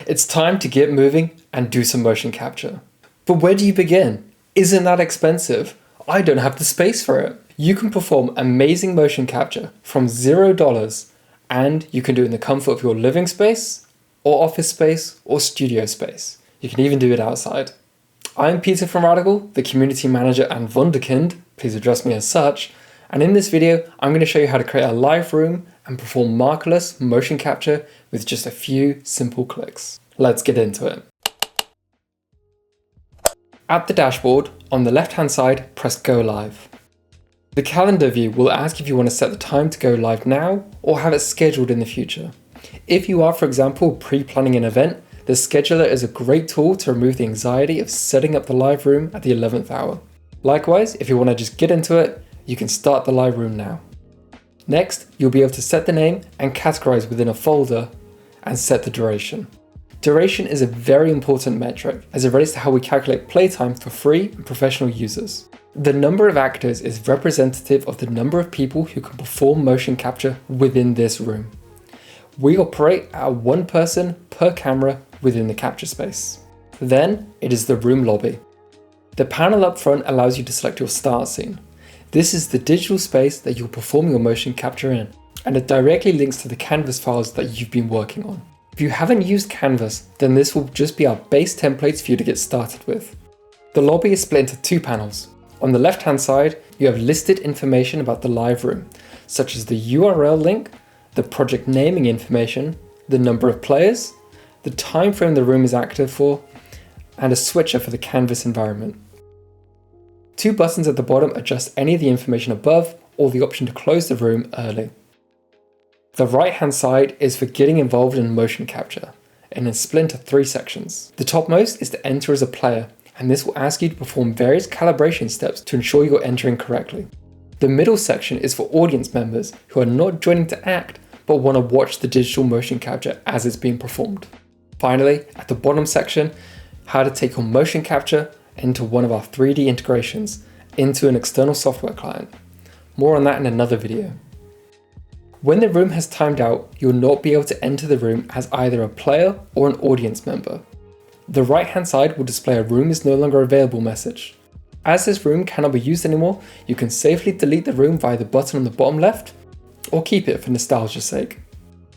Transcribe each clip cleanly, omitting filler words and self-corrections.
It's time to get moving and do some motion capture. But where do you begin? Isn't that expensive? I don't have the space for it. You can perform amazing motion capture from $0, and you can do it in the comfort of your living space, or office space, or studio space. You can even do it outside. I'm Peter from RADiCAL, the community manager and wunderkind, please address me as such, and in this video I'm going to show you how to create a live room and perform markerless motion capture with just a few simple clicks. Let's get into it. At the dashboard, on the left hand side, press Go Live. The calendar view will ask if you want to set the time to go live now or have it scheduled in the future. If you are, for example, pre-planning an event, the scheduler is a great tool to remove the anxiety of setting up the live room at the 11th hour. Likewise, if you want to just get into it, you can start the live room now. Next, you'll be able to set the name and categorize within a folder and set the duration. Duration is a very important metric as it relates to how we calculate playtime for free and professional users. The number of actors is representative of the number of people who can perform motion capture within this room. We operate at one person per camera within the capture space. Then it is the room lobby. The panel up front allows you to select your start scene. This is the digital space that you'll perform your motion capture in, and it directly links to the canvas files that you've been working on. If you haven't used Canvas, then this will just be our base templates for you to get started with. The lobby is split into two panels. On the left hand side, you have listed information about the live room, such as the URL link, the project naming information, the number of players, the time frame the room is active for, and a switcher for the canvas environment. Two buttons at the bottom adjust any of the information above or the option to close the room early. The right hand side is for getting involved in motion capture and is split into three sections. The topmost is to enter as a player, and this will ask you to perform various calibration steps to ensure you're entering correctly. The middle section is for audience members who are not joining to act but want to watch the digital motion capture as it's being performed. Finally, at the bottom section, how to take your motion capture into one of our 3D integrations into an external software client. More on that in another video. When the room has timed out, you'll not be able to enter the room as either a player or an audience member. The right hand side will display a room is no longer available message. As this room cannot be used anymore, you can safely delete the room via the button on the bottom left, or keep it for nostalgia's sake.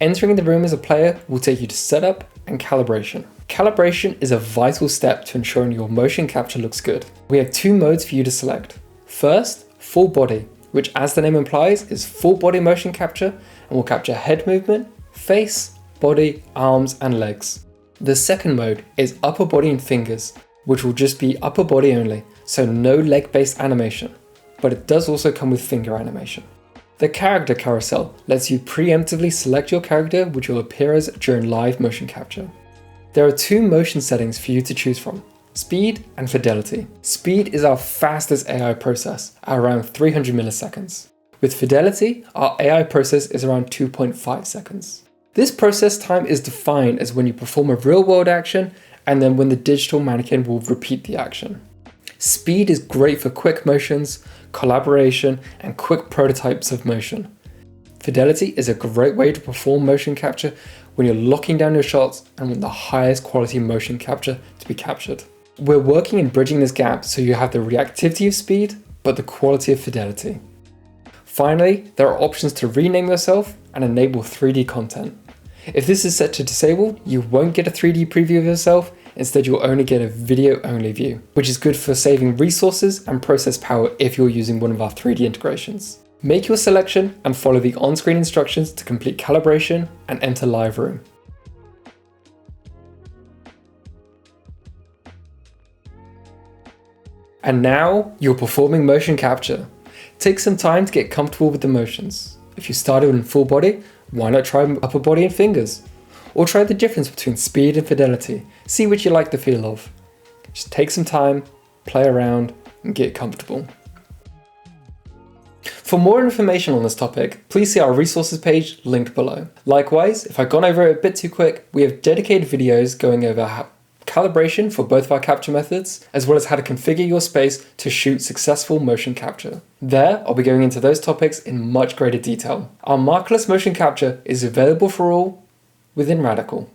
Entering the room as a player will take you to setup and calibration. Calibration is a vital step to ensuring your motion capture looks good. We have two modes for you to select. First, full body, which as the name implies is full body motion capture and will capture head movement, face, body, arms and legs. The second mode is upper body and fingers, which will just be upper body only, so no leg based animation, but it does also come with finger animation. The character carousel lets you preemptively select your character which will appear as during live motion capture. There are two motion settings for you to choose from, speed and fidelity. Speed is our fastest AI process at around 300 milliseconds. With fidelity, our AI process is around 2.5 seconds. This process time is defined as when you perform a real world action and then when the digital mannequin will repeat the action. Speed is great for quick motions, collaboration, and quick prototypes of motion. Fidelity is a great way to perform motion capture when you're locking down your shots and want the highest quality motion capture to be captured. We're working in bridging this gap so you have the reactivity of speed, but the quality of fidelity. Finally, there are options to rename yourself and enable 3D content. If this is set to disabled, you won't get a 3D preview of yourself, instead you'll only get a video only view, which is good for saving resources and process power if you're using one of our 3D integrations. Make your selection and follow the on-screen instructions to complete calibration and enter live room. And now you're performing motion capture. Take some time to get comfortable with the motions. If you started in full body, why not try upper body and fingers? Or try the difference between speed and fidelity. See which you like the feel of. Just take some time, play around, and get comfortable. For more information on this topic, please see our resources page linked below. Likewise, if I've gone over it a bit too quick, we have dedicated videos going over calibration for both of our capture methods, as well as how to configure your space to shoot successful motion capture. There, I'll be going into those topics in much greater detail. Our markerless motion capture is available for all within RADiCAL.